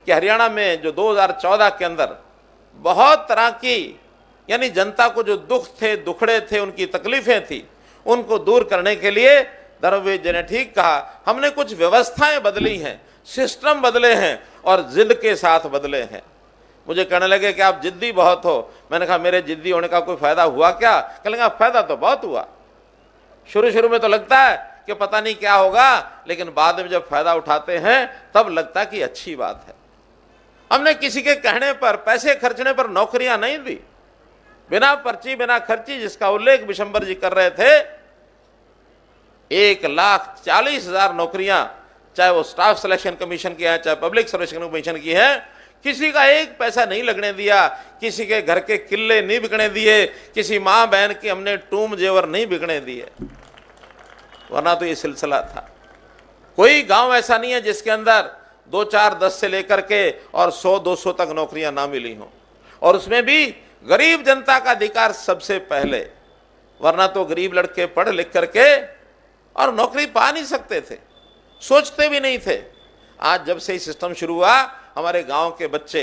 कि हरियाणा में जो 2014 के अंदर बहुत तरह की, यानी जनता को जो दुख थे, दुखड़े थे, उनकी तकलीफें थी, उनको दूर करने के लिए धर्मवीर जी ने ठीक कहा, हमने कुछ व्यवस्थाएं बदली हैं, सिस्टम बदले हैं और जिद के साथ बदले हैं। मुझे कहने लगे कि आप जिद्दी बहुत हो। मैंने कहा मेरे जिद्दी होने का कोई फायदा हुआ क्या? कहने फायदा तो बहुत हुआ। शुरू शुरू में तो लगता है कि पता नहीं क्या होगा, लेकिन बाद में जब फायदा उठाते हैं तब लगता है कि अच्छी बात है। हमने किसी के कहने पर, पैसे खर्चने पर नौकरियां नहीं दी, बिना पर्ची बिना खर्ची, जिसका उल्लेख बिशंबर जी कर रहे थे। 1,40,000 नौकरियां, चाहे वो स्टाफ सिलेक्शन कमीशन की है, चाहे पब्लिक सर्विस कमीशन की है, किसी का एक पैसा नहीं लगने दिया, किसी के घर के किले नहीं बिकने दिए, किसी मां बहन के हमने टूम जेवर नहीं बिकने दिए, वरना तो ये सिलसिला था। कोई गांव ऐसा नहीं है जिसके अंदर 2, 4, 10 से लेकर के और 100, 200 तक नौकरियां ना मिली हों, और उसमें भी गरीब जनता का अधिकार सबसे पहले, वरना तो गरीब लड़के पढ़ लिख करके और नौकरी पा नहीं सकते थे, सोचते भी नहीं थे। आज जब से ही सिस्टम शुरू हुआ, हमारे गांव के बच्चे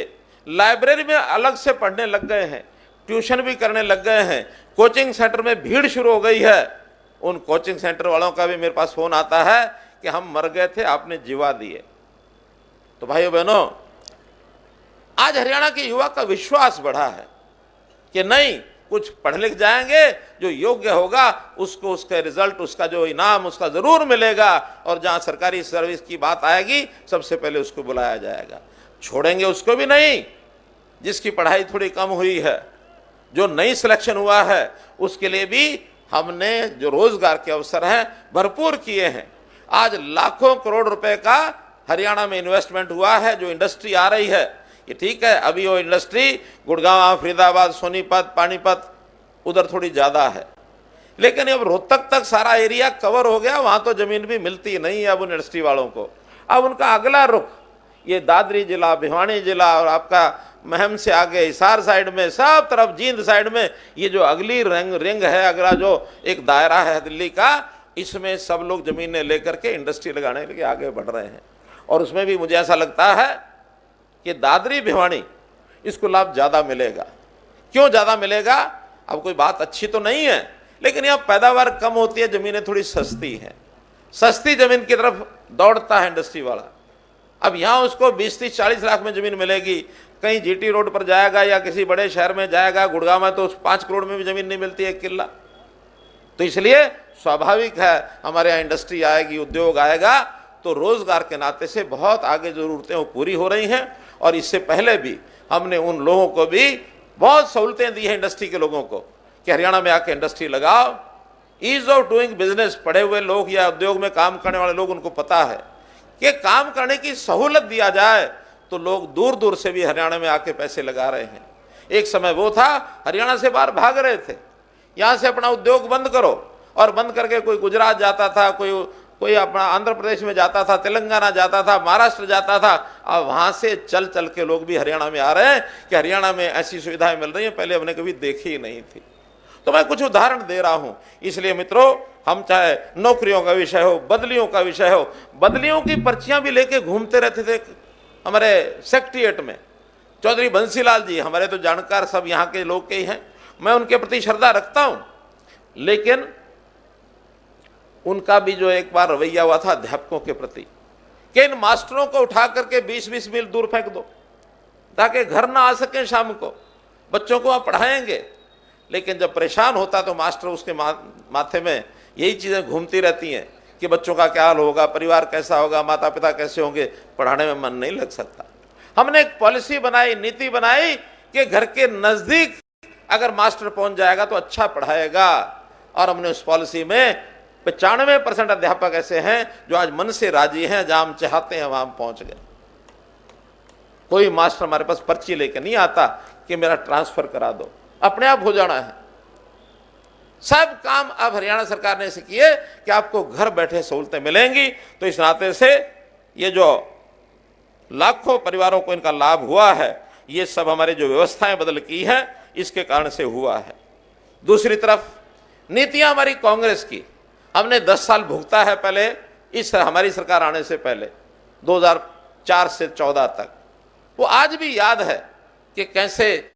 लाइब्रेरी में अलग से पढ़ने लग गए हैं, ट्यूशन भी करने लग गए हैं, कोचिंग सेंटर में भीड़ शुरू हो गई है। उन कोचिंग सेंटर वालों का भी मेरे पास फोन आता है कि हम मर गए थे, आपने जीवा दिए। तो भाइयों बहनों, आज हरियाणा के युवा का विश्वास बढ़ा है कि नहीं, कुछ पढ़ लिख जाएंगे, जो योग्य होगा उसको उसका रिजल्ट, उसका जो इनाम, उसका जरूर मिलेगा, और जहां सरकारी सर्विस की बात आएगी सबसे पहले उसको बुलाया जाएगा। छोड़ेंगे उसको भी नहीं जिसकी पढ़ाई थोड़ी कम हुई है, जो नई सिलेक्शन हुआ है उसके लिए भी हमने जो रोजगार के अवसर हैं भरपूर किए हैं। आज लाखों करोड़ रुपए का हरियाणा में इन्वेस्टमेंट हुआ है, जो इंडस्ट्री आ रही है। ये ठीक है, अभी वो इंडस्ट्री गुड़गांव, फरीदाबाद, सोनीपत, पानीपत उधर थोड़ी ज्यादा है, लेकिन अब रोहतक तक सारा एरिया कवर हो गया, वहां तो जमीन भी मिलती नहीं है अब उन इंडस्ट्री वालों को। अब उनका अगला रुख ये दादरी जिला, भिवानी जिला और आपका महम से आगे हिसार साइड में, सब तरफ जींद साइड में, ये जो अगली रिंग है, अगला जो एक दायरा है दिल्ली का, इसमें सब लोग जमीनें लेकर के इंडस्ट्री लगाने के लिए आगे बढ़ रहे हैं। और उसमें भी मुझे ऐसा लगता है कि दादरी भिवानी इसको लाभ ज्यादा मिलेगा। क्यों ज्यादा मिलेगा? अब कोई बात अच्छी तो नहीं है, लेकिन यहाँ पैदावार कम होती है, जमीनें थोड़ी सस्ती हैं, सस्ती जमीन की तरफ दौड़ता है इंडस्ट्री वाला। अब यहाँ उसको 20, 30, 40 लाख में जमीन मिलेगी, कहीं जीटी रोड पर जाएगा या किसी बड़े शहर में जाएगा, गुड़गांव में तो 5 करोड़ में भी जमीन नहीं मिलती है, 1 किला। तो इसलिए स्वाभाविक है हमारे यहाँ इंडस्ट्री आएगी, उद्योग आएगा, तो रोजगार के नाते से बहुत आगे जरूरतें वो पूरी हो रही हैं। और इससे पहले भी हमने उन लोगों को भी बहुत सहूलतें दी हैं, इंडस्ट्री के लोगों को, कि हरियाणा में आके इंडस्ट्री लगाओ। ईज ऑफ डूइंग बिजनेस, पढ़े हुए लोग या उद्योग में काम करने वाले लोग, उनको पता है कि काम करने की सहूलत दिया जाए तो लोग दूर दूर से भी हरियाणा में आके पैसे लगा रहे हैं। एक समय वो था हरियाणा से बाहर भाग रहे थे, यहाँ से अपना उद्योग बंद करो, और बंद करके कोई गुजरात जाता था, कोई अपना आंध्र प्रदेश में जाता था, तेलंगाना जाता था, महाराष्ट्र जाता था। अब वहां से चल चल के लोग भी हरियाणा में आ रहे हैं कि हरियाणा में ऐसी सुविधाएं मिल रही हैं, पहले हमने कभी देखी ही नहीं थी। तो मैं कुछ उदाहरण दे रहा हूं। इसलिए मित्रों, हम चाहे नौकरियों का विषय हो, बदलियों का विषय हो, बदलियों की पर्चियां भी लेके घूमते रहते थे हमारे सेक्रेटेरिएट में। चौधरी बंसीलाल जी हमारे तो जानकार सब यहाँ के लोग के ही हैं, मैं उनके प्रति श्रद्धा रखता हूं, लेकिन उनका भी जो एक बार रवैया हुआ था अध्यापकों के प्रति कि इन मास्टरों को उठा करके 20-20 मील दूर फेंक दो ताकि घर ना आ सकें, शाम को बच्चों को आप पढ़ाएंगे। लेकिन जब परेशान होता तो मास्टर उसके माथे में यही चीजें घूमती रहती हैं कि बच्चों का क्या हाल होगा, परिवार कैसा होगा, माता पिता कैसे होंगे, पढ़ाने में मन नहीं लग सकता। हमने एक पॉलिसी बनाई, नीति बनाई कि घर के नजदीक अगर मास्टर पहुंच जाएगा तो अच्छा पढ़ाएगा। और हमने उस पॉलिसी में 95% अध्यापक ऐसे हैं जो आज मन से राजी हैं, जहां हम चाहते हैं वहां हम पहुंच गए। कोई मास्टर हमारे पास पर्ची लेके नहीं आता कि मेरा ट्रांसफर करा दो, अपने आप हो जाना है। सब काम अब हरियाणा सरकार ने ऐसे किए कि आपको घर बैठे सहूलतें मिलेंगी। तो इस नाते से ये जो लाखों परिवारों को इनका लाभ हुआ है, ये सब हमारी जो व्यवस्थाएं बदल की हैं इसके कारण से हुआ है। दूसरी तरफ नीतियां हमारी कांग्रेस की, हमने 10 साल भुगता है पहले, इस हमारी सरकार आने से पहले 2004 से 14 तक। वो आज भी याद है कि कैसे